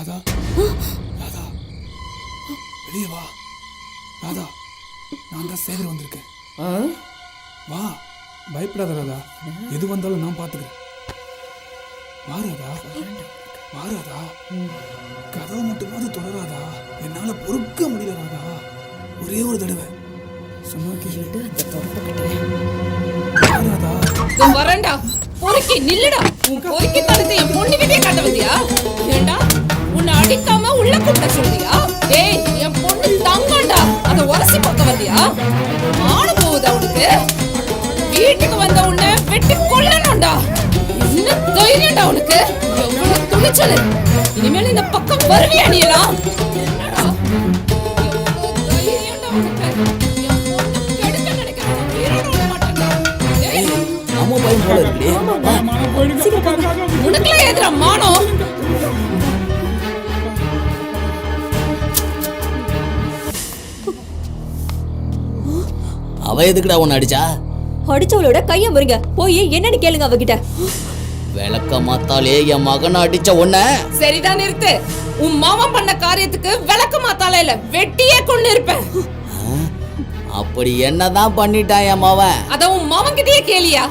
ராதா ராதா வெளியே வா. ராதா, நான் தான் சேகர் வந்திருக்கேன். வா, பயப்படாத ராதா. எது வந்தாலும் நான் பார்த்துக்கிறேன். வா ராதா, வா ராதா. கதவை மட்டுமாவது தொடராதா. என்னால பொறுக்க முடியல ராதா. ஒரே ஒரு தடவை சும்மா கேட்டு அந்த ராதா. வரண்டா, பொறுக்கி நில்லுடா. உன் பொறுக்கி தடுத்து என் பொண்ணுகிட்டே காட்ட வந்தியா? ஏண்டா உன்னை அடிக்காம உள்ள கூட்ட சொல்றியா? டேய், என் பொண்ணு தங்கண்டா, அதை உரசி பார்க்க வந்தியா? ஆன போகுதா உனக்கு? வீட்டுக்கு வந்த உன்னை வெட்டி கொல்லணும்டா. என்ன தைரியம்டா உனக்கு? எவ்வளவு துணிச்சல்! இனிமேல் இந்த பக்கம் வருவியா நீ எல்லாம்? என்னடா எவ்வளவு தைரியம்டா உனக்கு? என் பொண்ணு கெடுக்க நினைக்கிறேன். வீரோட விட மாட்டேன்டா. டேய், அம்மா பையன் போல இருக்குடே. உனக்குலாம் எதிரா மானம்? அவ எதுக்குடா உன்னை அடிச்சா? அடிச்சவளோட கைய முறிங்க. போய் என்னன்னு கேளுங்க அவகிட்ட. விளக்க மாத்தாலே என் மகனை அடிச்ச உன்ன. சரிதான், நிறுத்து. உன் மாமன் பண்ண காரியத்துக்கு விளக்க மாத்தாலே இல்ல, வெட்டியே கொண்டு இருப்பேன். அப்படி என்னதான் பண்ணிட்டான் என் மவன்? அத உன் மாமன் கிட்டயே கேளியா?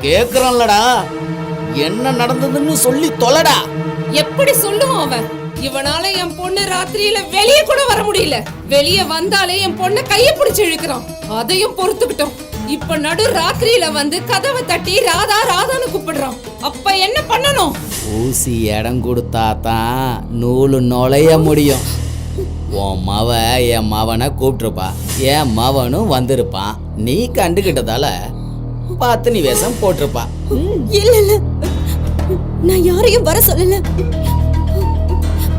கேக்குறான்லடா, என்ன நடந்ததுன்னு சொல்லி தொலைடா. எப்படி சொல்லுவான் அவன்? இவனால என் பொண்ணு ராத்திரியில வெளியே கூட வர முடியல. வெளியே வந்தாலே என் பொண்ணு கைய பிடிச்சு இழுக்கிறான். அதையும் பொறுத்துக்கிட்டோம். இப்ப நடு ராத்திரியில வந்து கதவை தட்டி ராதா ராதான்னு கூப்பிடுறான். அப்ப என்ன பண்ணணும்? ஊசி இடம் கொடுத்தா தான் நூலு நுழைய முடியும். உன் மவ என் மவனை கூப்பிட்டுருப்பா, என் மவனும் வந்திருப்பான். நீ கண்டுகிட்டதால பார்த்து நீ வேஷம் போட்டிருப்பா. இல்ல இல்ல, நான் யாரையும் வர சொல்லல.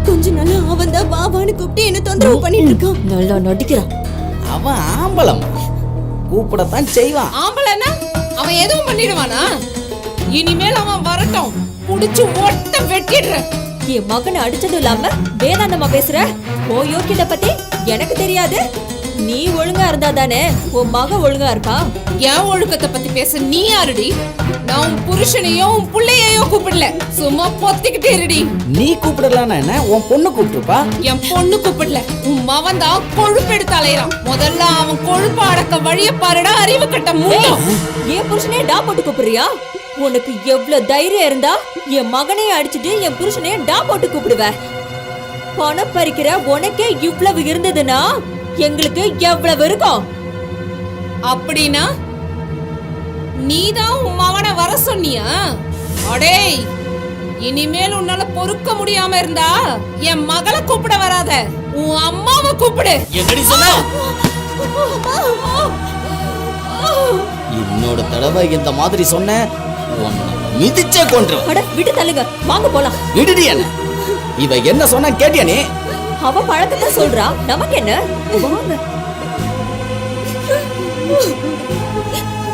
கொஞ்ச நாளா அவன் தான் வாவான்னு கூப்பிட்டு என்ன தொந்தரவு பண்ணிட்டு இருக்கான். நல்லா நடிக்கிறான். அவன் ஆம்பளம், கூப்பிடத்தான் செய்வான். ஆம்பளனா அவன் எதுவும் பண்ணிடுவானா? இனிமேல் அவன் வரட்டும், புடிச்சு ஒட்ட வெட்டிடுற. என் மகனை அடிச்சதும் இல்லாம வேதாந்தமா பேசுற. ஓ யோக்கியத பத்தி எனக்கு தெரியாது. நீ ஒழுங்கா இருந்தா தானே உன் மகன் ஒழுங்கா இருக்கா. என் ஒழுக்கத்தை பத்தி பேச நீ யாருடி? நான் உன் புருஷனையோ உன் புள்ளையோ கூப்பிடல, சும்மா பொத்திக்கிட்டே இருடி. நீ கூப்பிடலாம் என்ன, உன் பொண்ணு கூப்பிட்டுருப்பா. என் பொண்ணு கூப்பிடல, உன் மவன் தான் கொழுப்பு எடுத்து அலையறான். முதல்ல அவன் கொழுப்பு அடக்க வழிய பாருடா, அறிவு கட்ட முடியும். என் புருஷனே டா போட்டு கூப்பிடுறியா? உனக்கு எவ்வளவு தைரியம் இருந்தா என் மகனையும் அடிச்சுட்டு என் புருஷனையும் டா போட்டு கூப்பிடுவ? பணம் பறிக்கிற உனக்கே இவ்வளவு இருந்ததுன்னா எங்களுக்கு எவ்வளவு இருக்கும்? அப்படின்னா நீதான் உன் மவனை வர சொன்னியா? அடேய், இனிமேல் உன்னால பொறுக்க முடியாம இருந்தா என் மகளை கூப்பிட வராத, உன் அம்மாவை கூப்பிடு. என்னடி சொன்ன? இன்னொரு தடவை இந்த மாதிரி சொன்ன உன்னை மிதிச்சே கொன்றுவேன். அட விட்டு தள்ளுங்க, வாங்க போலாம். விடுடி என்ன. இவ என்ன சொன்னா கேட்டியா நீ? அவ பழக்கத்தை சொல்றா, நமக்கு என்ன? வாங்க.